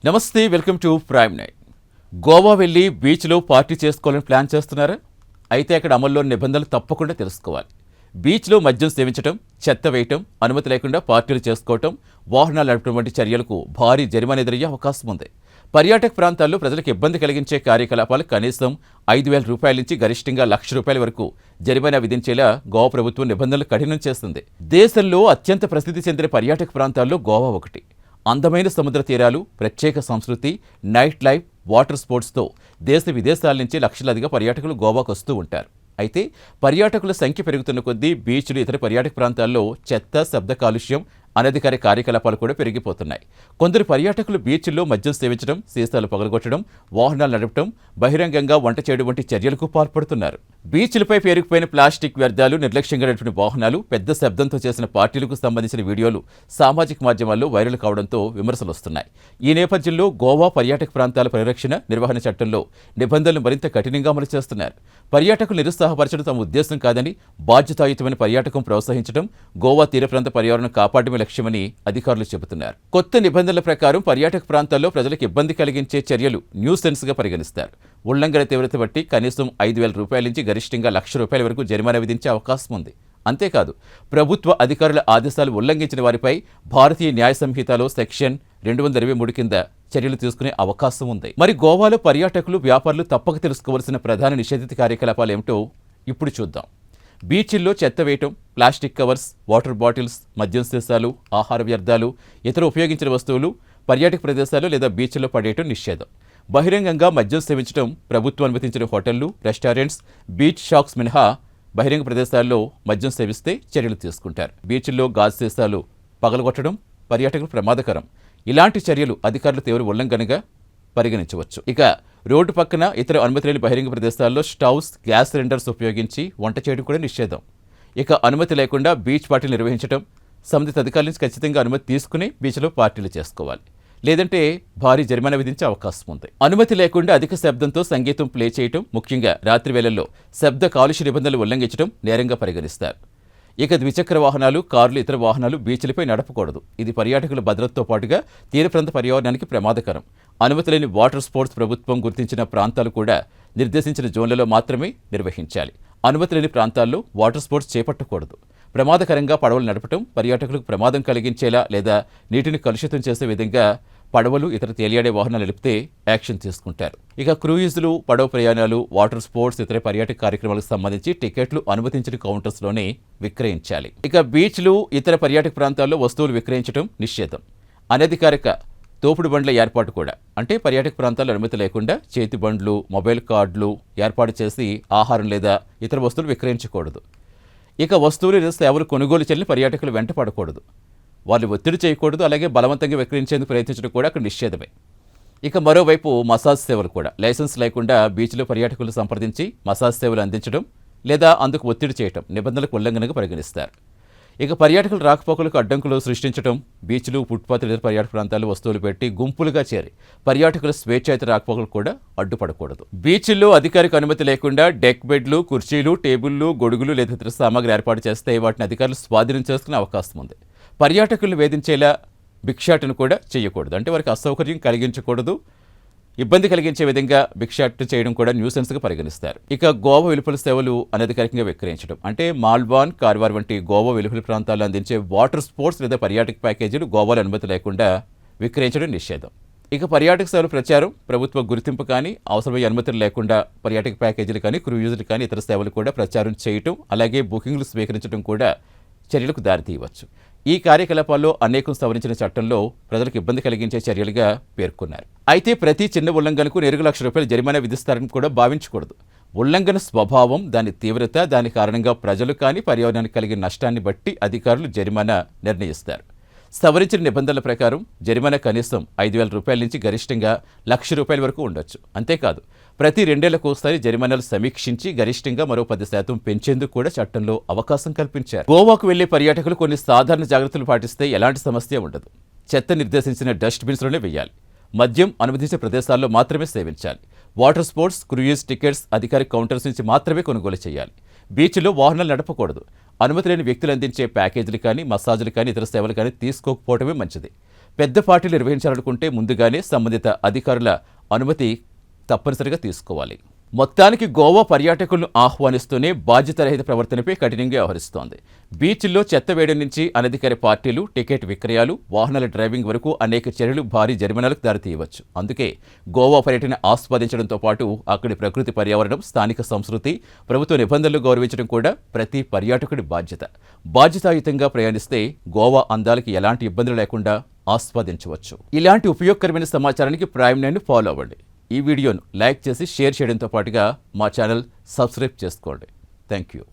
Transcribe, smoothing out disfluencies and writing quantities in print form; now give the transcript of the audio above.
నమస్తే, welcome to prime night. Goa వెళ్ళి బీచ్లో పార్టీ చేసుకోవాలని ప్లాన్ చేస్తున్నారా? అయితే అక్కడ అమల్లోని నిబంధనలు తప్పకుండా తెలుసుకోవాలి. బీచ్లో మద్యం సేవించడం, చెత్త వేయటం, అనుమతి లేకుండా పార్టీలు చేసుకోవటం, వాహనాలు నడపడం వంటి చర్యలకు భారీ జరిమానా ఎదురయ్యే అవకాశం ఉంది. పర్యాటక ప్రాంతాల్లో ప్రజలకు ఇబ్బంది కలిగించే కార్యకలాపాలు కనీసం 5,000 రూపాయల నుంచి గరిష్టంగా ₹1,00,000 వరకు జరిమానా విధించేలా గోవా ప్రభుత్వం నిబంధనలు కఠినం చేస్తుంది. దేశంలో అత్యంత ప్రసిద్ధి చెందిన పర్యాటక ప్రాంతాల్లో గోవా ఒకటి. అందమైన సముద్ర తీరాలు, ప్రత్యేక సంస్కృతి, నైట్ లైఫ్, వాటర్ స్పోర్ట్స్తో దేశ విదేశాల నుంచి లక్షలాదిగా పర్యాటకులు గోవాకు వస్తూ ఉంటారు. అయితే పర్యాటకుల సంఖ్య పెరుగుతున్న కొద్దీ బీచ్లు, ఇతర పర్యాటక ప్రాంతాల్లో చెత్త, శబ్ద కాలుష్యం, అనధికార కార్యకలాపాలు కూడా పెరిగిపోతున్నాయి. కొందరు పర్యాటకులు బీచ్ల్లో మద్యం సేవించడం, సీసాలు పగలగొట్టడం, వాహనాలు నడపడం, బహిరంగంగా వంట చేయడం వంటి చర్యలకు పాల్పడుతున్నారు. బీచ్లపై పేరుకుపోయిన ప్లాస్టిక్ వ్యర్థాలు, నిర్లక్ష్యంగా నడిపిన వాహనాలు, పెద్ద శబ్దంతో చేసిన పార్టీలకు సంబంధించిన వీడియోలు సామాజిక మాధ్యమాల్లో వైరల్ కావడంతో విమర్శలు వస్తున్నాయి. ఈ నేపథ్యంలో గోవా పర్యాటక ప్రాంతాల పరిరక్షణ, నిర్వహణ చట్టంలో నిబంధనలు మరింత కఠినంగా అమలు చేస్తున్నారు. పర్యాటకులు నిరుత్సాహపరచడం తమ ఉద్దేశం కాదని, బాధ్యతాయుతమైన పర్యాటకం ప్రోత్సహించడం, గోవా తీర ప్రాంత పర్యావరణం కాపాడమే లక్ష్యమని అధికారులు చెబుతున్నారు. కొత్త నిబంధనల ప్రకారం పర్యాటక ప్రాంతాల్లో ప్రజలకు ఇబ్బంది కలిగించే చర్యలు న్యూసెన్స్గా పరిగణిస్తారు. ఉల్లంఘన తీవ్రత బట్టి కనీసం ₹5,000 నుంచి గరిష్టంగా ₹1,00,000 వరకు జరిమానా విధించే అవకాశం ఉంది. అంతేకాదు, ప్రభుత్వ అధికారుల ఆదేశాలు ఉల్లంఘించిన వారిపై భారతీయ న్యాయ సంహితలో సెక్షన్ 223 కింద చర్యలు తీసుకునే అవకాశం ఉంది. మరి గోవాలో పర్యాటకులు, వ్యాపారులు తప్పక తెలుసుకోవాల్సిన ప్రధాన నిషేధిత కార్యకలాపాలు ఏమిటో ఇప్పుడు చూద్దాం. బీచ్ల్లో చెత్త వేయటం, ప్లాస్టిక్ కవర్స్, వాటర్ బాటిల్స్, మద్యం సీసాలు, ఆహార వ్యర్థాలు, ఇతర ఉపయోగించిన వస్తువులు పర్యాటక ప్రదేశాలు లేదా బీచ్ల్లో పడేయటం నిషేధం. బహిరంగంగా మద్యం సేవించడం, ప్రభుత్వం అనుమతించిన హోటళ్లు, రెస్టారెంట్స్, బీచ్ షాప్స్ మినహా బహిరంగ ప్రదేశాల్లో మద్యం సేవిస్తే చర్యలు తీసుకుంటారు. బీచ్ల్లో గాజు సీసాలు పగలగొట్టడం పర్యాటకులకు ప్రమాదకరం. ఇలాంటి చర్యలు అధికారులు తీవ్ర ఉల్లంఘనగా పరిగణించవచ్చు. ఇక రోడ్డు పక్కన, ఇతర అనుమతి లేని బహిరంగ ప్రదేశాల్లో స్టవ్స్, గ్యాస్ సిలిండర్స్ ఉపయోగించి వంట చేయడం కూడా నిషేధం. ఇక అనుమతి లేకుండా బీచ్ పార్టీలు నిర్వహించడం, సంబంధిత అధికారుల నుంచి ఖచ్చితంగా అనుమతి తీసుకుని బీచ్లో పార్టీలు చేసుకోవాలి. లేదంటే భారీ జరిమానా విధించే అవకాశం ఉంది. అనుమతి లేకుండా అధిక శబ్దంతో సంగీతం ప్లే చేయటం, ముఖ్యంగా రాత్రి వేళల్లో శబ్ద కాలుష్య నిబంధనలు ఉల్లంఘించడం నేరంగా పరిగణిస్తారు. ఇక ద్విచక్ర వాహనాలు, కార్లు, ఇతర వాహనాలు బీచ్లపై నడపకూడదు. ఇది పర్యాటకుల భద్రతతో పాటుగా తీర ప్రాంత పర్యావరణానికి ప్రమాదకరం. అనుమతి లేని వాటర్ స్పోర్ట్స్ ప్రభుత్వం గుర్తించిన ప్రాంతాలు కూడా నిర్దేశించిన జోన్లలో మాత్రమే నిర్వహించాలి. అనుమతి లేని ప్రాంతాల్లో వాటర్ స్పోర్ట్స్ చేపట్టకూడదు. ప్రమాదకరంగా పడవలు నడపటం, పర్యాటకులకు ప్రమాదం కలిగించేలా లేదా నీటిని కలుషితం చేసే విధంగా పడవలు, ఇతర తేలియాడే వాహనాలు నడిపితే యాక్షన్ తీసుకుంటారు. ఇక క్రూయిజులు, పడవ ప్రయాణాలు, వాటర్ స్పోర్ట్స్, ఇతర పర్యాటక కార్యక్రమాలకు సంబంధించి టికెట్లు అనుమతించిన కౌంటర్స్లోనే విక్రయించాలి. ఇక బీచ్లు, ఇతర పర్యాటక ప్రాంతాల్లో వస్తువులు విక్రయించడం నిషేధం. అనధికారిక తోపుడు బండ్ల ఏర్పాటు కూడా, అంటే పర్యాటక ప్రాంతాల్లో అనుమతి లేకుండా చేతి బండ్లు, మొబైల్ కార్డులు ఏర్పాటు చేసి ఆహారం లేదా ఇతర వస్తువులు విక్రయించకూడదు. ఇక వస్తువులు లేదా సేవలు కొనుగోలు చేయని పర్యాటకులు వెంట పడకూడదు. వాళ్ళు ఒత్తిడి చేయకూడదు. అలాగే బలవంతంగా విక్రయించేందుకు ప్రయత్నించడం కూడా అక్కడ నిషేధమే. ఇక మరోవైపు మసాజ్ సేవలు కూడా, లైసెన్స్ లేకుండా బీచ్లో పర్యాటకులు సంప్రదించి మసాజ్ సేవలు అందించడం లేదా అందుకు ఒత్తిడి చేయడం నిబంధనలకు ఉల్లంఘనగా పరిగణిస్తారు. ఇక పర్యాటకులు రాకపోకలకు అడ్డంకులు సృష్టించడం, బీచ్లు, ఫుట్పాత్లు, ఇతర పర్యాటక ప్రాంతాల్లో వస్తువులు పెట్టి గుంపులుగా చేరి పర్యాటకుల స్వేచ్ఛాయుత రాకపోకలు కూడా అడ్డుపడకూడదు. బీచ్ల్లో అధికారిక అనుమతి లేకుండా డెక్ బెడ్లు, కుర్చీలు, టేబుళ్లు, గొడుగులు లేదా ఇతర సామాగ్రి ఏర్పాటు చేస్తే వాటిని అధికారులు స్వాధీనం చేసుకునే అవకాశం ఉంది. పర్యాటకులను వేధించేలా భిక్షాటన కూడా చేయకూడదు. అంటే వారికి అసౌకర్యం కలిగించకూడదు. ఇబ్బంది కలిగించే విధంగా భిక్షాటన చేయడం కూడా న్యూసెన్స్గా పరిగణిస్తారు. ఇక గోవా వెలుపల సేవలు అనధికారికంగా విక్రయించడం, అంటే మాల్వాన్, కార్వార్ వంటి గోవా వెలుపల ప్రాంతాల్లో అందించే వాటర్ స్పోర్ట్స్ లేదా పర్యాటక ప్యాకేజీలు గోవాలో అనుమతి లేకుండా విక్రయించడం నిషేధం. ఇక పర్యాటక సేవల ప్రచారం, ప్రభుత్వ గుర్తింపు కానీ, అవసరమయ్యే అనుమతులు లేకుండా పర్యాటక ప్యాకేజీలు కానీ, క్రూయిజులు కానీ, ఇతర సేవలు కూడా ప్రచారం చేయటం, అలాగే బుకింగ్లు స్వీకరించడం కూడా చర్యలకు దారితీయవచ్చు. ఈ కార్యకలాపాల్లో అనేకం సవరించిన చట్టంలో ప్రజలకు ఇబ్బంది కలిగించే చర్యలుగా పేర్కొన్నారు. అయితే ప్రతి చిన్న ఉల్లంఘనకు నేరుగా ₹1,00,000 జరిమానా విధిస్తారని కూడా భావించకూడదు. ఉల్లంఘన స్వభావం, దాని తీవ్రత, దాని కారణంగా ప్రజలు కానీ పర్యావరణానికి కలిగిన నష్టాన్ని బట్టి అధికారులు జరిమానా నిర్ణయిస్తారు. సవరించిన నిబంధనల ప్రకారం జరిమానా కనీసం ₹5,000 నుంచి గరిష్టంగా ₹1,00,000 వరకు ఉండొచ్చు. అంతేకాదు, ప్రతి 2 ఏళ్లకు ఒకసారి జరిమానాలు సమీక్షించి గరిష్టంగా మరో 10% పెంచేందుకు కూడా చట్టంలో అవకాశం కల్పించారు. గోవాకు వెళ్లే పర్యాటకులు కొన్ని సాధారణ జాగ్రత్తలు పాటిస్తే ఎలాంటి సమస్య ఉండదు. చెత్త నిర్దేశించిన డస్ట్బిన్స్లోనే వేయాలి. మద్యం అనుమతించే ప్రదేశాల్లో మాత్రమే సేవించాలి. వాటర్ స్పోర్ట్స్, క్రూయిజ్ టికెట్స్ అధికారిక కౌంటర్స్ నుంచి మాత్రమే కొనుగోలు చేయాలి. బీచ్లో వాహనాలు నడపకూడదు. అనుమతి లేని వ్యక్తులు అందించే ప్యాకేజీలు కానీ, మసాజులు కానీ, ఇతర సేవలు కానీ తీసుకోకపోవడమే మంచిది. పెద్ద పార్టీలు నిర్వహించాలనుకుంటే ముందుగానే సంబంధిత అధికారుల అనుమతి తప్పనిసరిగా తీసుకోవాలి. మొత్తానికి గోవా పర్యాటకులను ఆహ్వానిస్తూనే బాధ్యతారహిత ప్రవర్తనపై కఠినంగా వ్యవహరిస్తోంది. బీచ్ల్లో చెత్త వేయడం నుంచి అనధికార పార్టీలు, టికెట్ విక్రయాలు, వాహనాల డ్రైవింగ్ వరకు అనేక చర్యలు భారీ జరిమానాలకు దారితీయవచ్చు. అందుకే గోవా పర్యటన ఆస్వాదించడంతో పాటు అక్కడి ప్రకృతి, పర్యావరణం, స్థానిక సంస్కృతి, ప్రభుత్వ నిబంధనలు గౌరవించడం కూడా ప్రతి పర్యాటకుడి బాధ్యత. బాధ్యతాయుతంగా ప్రయాణిస్తే గోవా అందాలకి ఎలాంటి ఇబ్బందులు లేకుండా ఆస్వాదించవచ్చు. ఇలాంటి ఉపయోగకరమైన సమాచారానికి ప్రైమ్ నైన్ ఫాలో అవ్వండి. ఈ వీడియోను లైక్ చేసి షేర్ చేయడంతో పాటుగా మా ఛానల్ సబ్స్క్రైబ్ చేసుకోండి. Thank you.